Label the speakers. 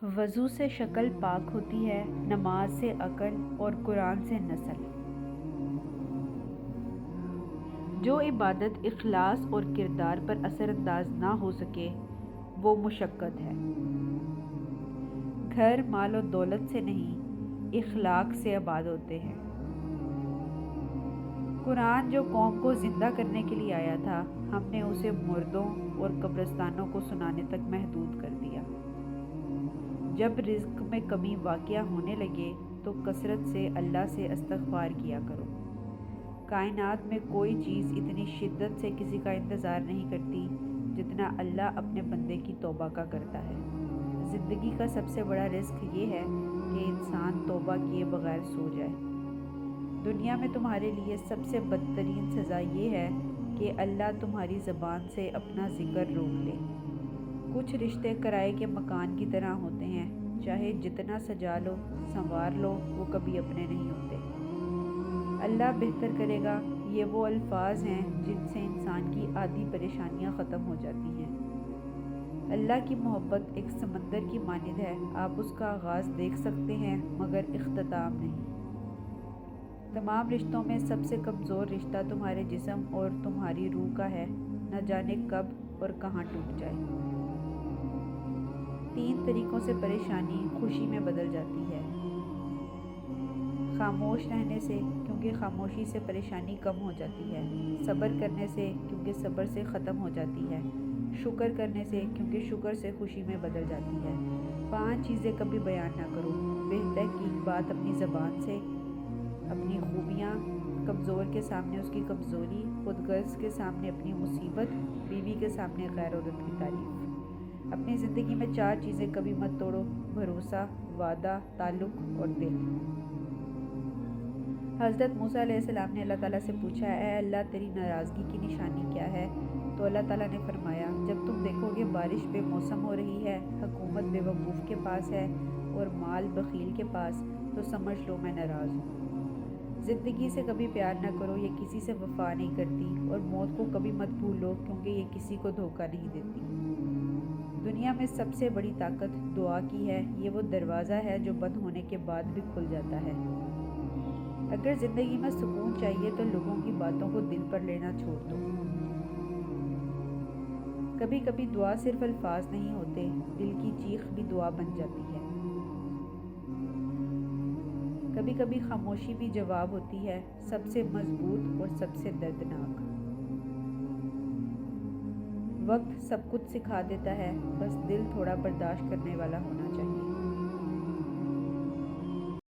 Speaker 1: وضو سے شکل پاک ہوتی ہے، نماز سے عقل اور قرآن سے نسل۔ جو عبادت اخلاص اور کردار پر اثر انداز نہ ہو سکے وہ مشقت ہے۔ گھر مال و دولت سے نہیں، اخلاق سے آباد ہوتے ہیں۔ قرآن جو قوم کو زندہ کرنے کے لیے آیا تھا، ہم نے اسے مردوں اور قبرستانوں کو سنانے تک محدود کر دیا۔ جب رزق میں کمی واقع ہونے لگے تو کثرت سے اللہ سے استغفار کیا کرو۔ کائنات میں کوئی چیز اتنی شدت سے کسی کا انتظار نہیں کرتی جتنا اللہ اپنے بندے کی توبہ کا کرتا ہے۔ زندگی کا سب سے بڑا رزق یہ ہے کہ انسان توبہ کیے بغیر سو جائے۔ دنیا میں تمہارے لیے سب سے بدترین سزا یہ ہے کہ اللہ تمہاری زبان سے اپنا ذکر روک لے۔ کچھ رشتے کرائے کے مکان کی طرح ہوتے ہیں، چاہے جتنا سجا لو سنوار لو وہ کبھی اپنے نہیں ہوتے۔ اللہ بہتر کرے گا، یہ وہ الفاظ ہیں جن سے انسان کی آدھی پریشانیاں ختم ہو جاتی ہیں۔ اللہ کی محبت ایک سمندر کی مانند ہے، آپ اس کا آغاز دیکھ سکتے ہیں مگر اختتام نہیں۔ تمام رشتوں میں سب سے کمزور رشتہ تمہارے جسم اور تمہاری روح کا ہے، نہ جانے کب اور کہاں ٹوٹ جائے۔ 3 طریقوں سے پریشانی خوشی میں بدل جاتی ہے۔ خاموش رہنے سے، کیونکہ خاموشی سے پریشانی کم ہو جاتی ہے۔ صبر کرنے سے، کیونکہ صبر سے ختم ہو جاتی ہے۔ شکر کرنے سے، کیونکہ شکر سے خوشی میں بدل جاتی ہے۔ 5 چیزیں کبھی بیان نہ کرو۔ بے تحقیق بات اپنی زبان سے، اپنی خوبیاں، کمزور کے سامنے اس کی کمزوری، خود غرض کے سامنے اپنی مصیبت، بیوی کے سامنے غیر عورت کی تعریف۔ اپنی زندگی میں 4 چیزیں کبھی مت توڑو: بھروسہ، وعدہ، تعلق اور دل۔ حضرت موسیٰ علیہ السلام نے اللہ تعالیٰ سے پوچھا، اے اللہ تیری ناراضگی کی نشانی کیا ہے؟ تو اللہ تعالیٰ نے فرمایا، جب تم دیکھو گے بارش بے موسم ہو رہی ہے، حکومت بے وقوف کے پاس ہے اور مال بخیل کے پاس، تو سمجھ لو میں ناراض ہوں۔ زندگی سے کبھی پیار نہ کرو، یہ کسی سے وفا نہیں کرتی، اور موت کو کبھی مت بھولو کیونکہ یہ کسی کو دھوکہ نہیں دیتی۔ دنیا میں سب سے بڑی طاقت دعا کی ہے، یہ وہ دروازہ ہے جو بند ہونے کے بعد بھی کھل جاتا ہے۔ اگر زندگی میں سکون چاہیے تو لوگوں کی باتوں کو دل پر لینا چھوڑ دو۔ کبھی کبھی دعا صرف الفاظ نہیں ہوتے، دل کی چیخ بھی دعا بن جاتی ہے۔ کبھی کبھی خاموشی بھی جواب ہوتی ہے، سب سے مضبوط اور سب سے دردناک۔ وقت سب کچھ سکھا دیتا ہے، بس دل تھوڑا برداشت کرنے والا ہونا چاہیے۔